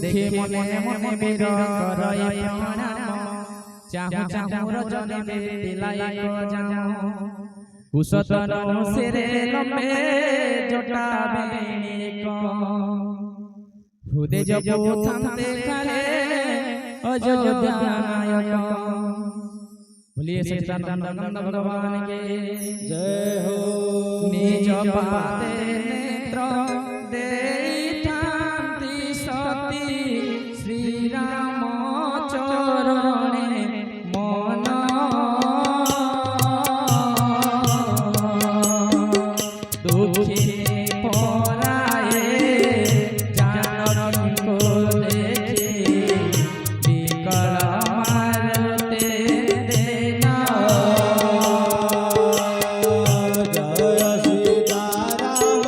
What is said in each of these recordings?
देखी मने मने वीर करई प्रणाम चाहू चाहू रजनी बिलाई को जाऊं कुशतन सिरे लंबे जटा बेणी को हृदय जपो थामते खड़े अयोध्या नायक। बोलिए सच्चिदानंद भगवान के जय हो। निज पाते नेत्र दे थामती सती श्री राम चरणे मन दुखी पराए जानकी को देखी विकल मारते देना। जय सीताराम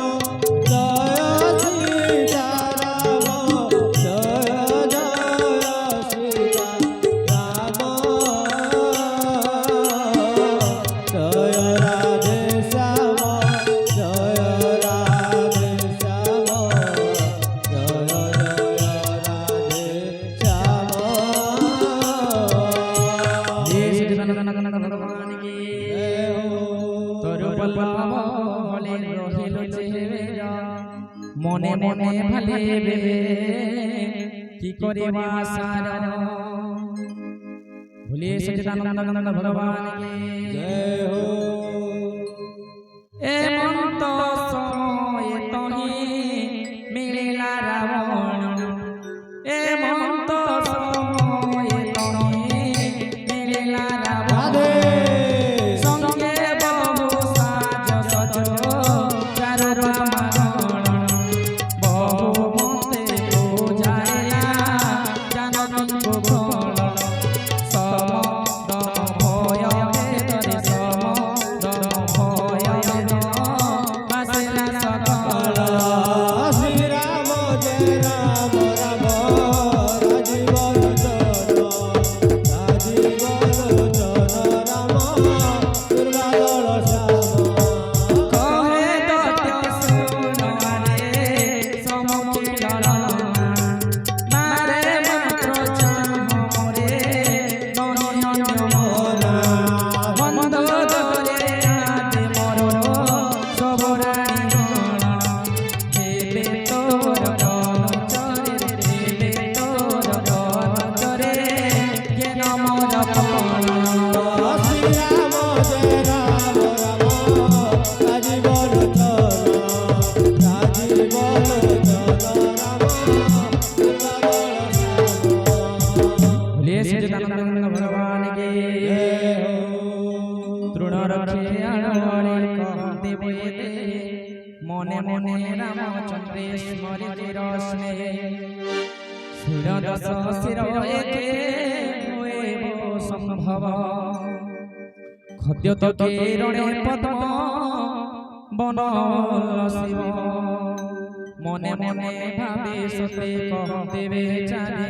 जय सीताराम जय जय सीताराम जय राधे श्याम जय राधे श्याम जय जय राधे श्याम। भगवान की तोर पल्लवले रहिलो चेहरा मने मने भालेबे की करिबा सार। बोलिए सच्चिदानंद भगवान की जय हो। ए मंत समय तही मिलिला रावण ए मंत समय तही मिलिला रावण संगे बहु साज सजो चारु बामगण बहु मते पूजाइला जानकी को गण समद भय भेदरे समद भय भेद बासिला सकल। श्री राम जय राम राम राजीवन चरण राम दुर्गादल श्याम कहे दत्य सुनवारे समुखी ललना मारे मात्र चाह रे नयन मोरा मंद दरे आदे मोर सब रानी गण हेबे तोर गण चरे हेबे तोर गण चरे के नमर कपण। श्री राम जय राम राम राजीवन चरण राजीवन चरण राम दुर्गादल श्याम। बोलिए सच्चिदानंद भगवान के जय हो। तृण रखे आड़े कहते बोए मने मने रामचंद्रे स्मृति रस्ने सूर्यदश शिर एके हुए वो संभव खद्य तो किरणे पद्म बनल शिव मने मने भावे सते कहते बेचारे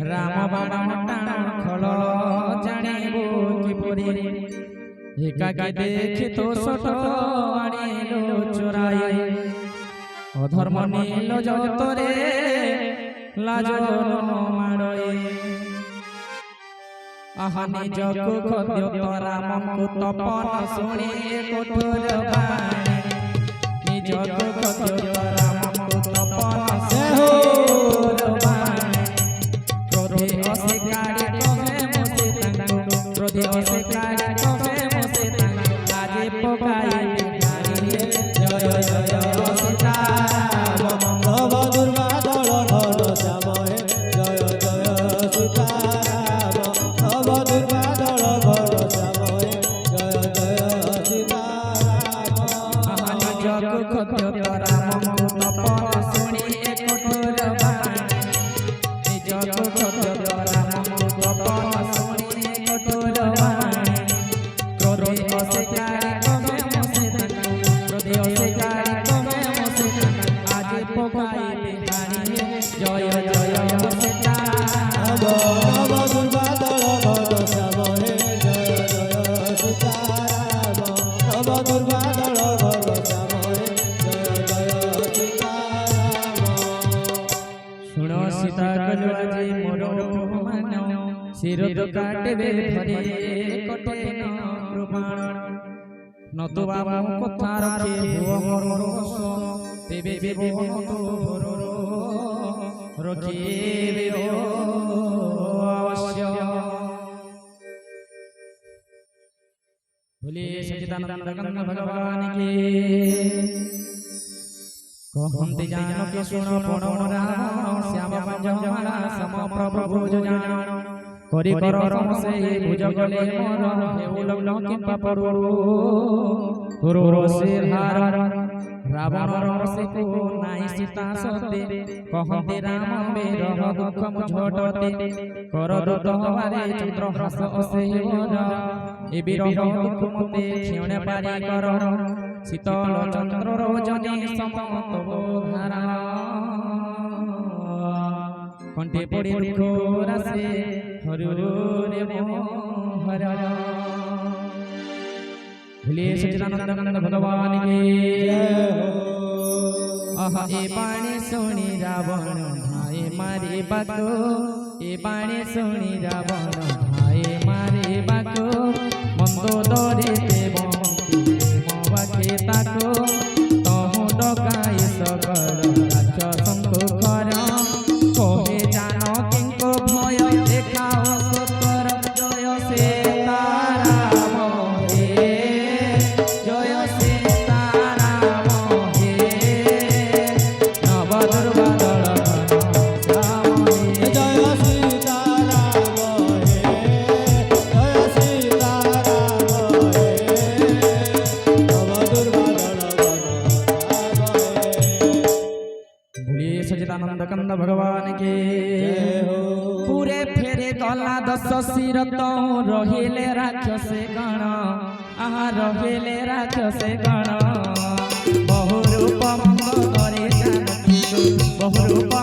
राम बाण टाण खल जानिबो किपरि एकाकी देखि तो सट आनिलो चोराई अधर्म नील जतरे लाज न माड़ई आहा निजको खद्य रामको तपन शुणी कठोर बाणी निजको खद्य रामको तपन कठोर बाणी क्रोधे अशिकारी कहे मोसे तांको क्रोधे अशिकारी कहे मोसे तांको लाजे पकाई जय जय सीताराम भव दुर्गादल घन श्याम जय जय सीताराम भव दुर्गादल घन श्याम जय जय सीताराम। निजको खद्य रामको तपन शुणी कठोर सुनो सीता कलु आजी मोर उपमान सिर तो काटबे धरे कटे न कृपाण नतुबा मो कथा रखे हुओ मोर रस तेबे जीवन तो रखिबे अवश्य बोले सच्चिदानंद घन भगवान की कहन्ति जानकी सुन पण रावण श्याम पंजमाला सम प्रभु भुज जान करी कर रमसे भुज गले मोर हेउ लग्न किंपा पड़ु तोर रसे हार रावण रमसे को नाई सीता सते कहन्ति राम बेरह दुख मुझटते कर दुत हवारे चंद्रहास असे मोर ए बिरह दुख मते क्षणे पारी कर शीतल चंद्र रजनी समत धारा कंठे पड़े दुख रासे हरु रे मोहर भोले सच्चिदानंद घन भगवान की आहा ए बाणी सुनी रावण भाई मारे बाको ए बाणी सुनी रावण भाई मारे बाको मंदोदरे देव ताको तहु डकाई सकल राक्षसंको खर कहे जान किंको भय देखाओ सतर जय सीताराम हे जय सीताराम हे नव दुर्बादल श्याम हे जय सीताराम हे जय सीताराम हे सच्चिदानंद कंद भगवान के पूरे फेरे गला 10 सिर तो रहिले राक्षसे गण आहा रहिले राक्षसे गण बहुरूप मंद करे जानकी बहुरूप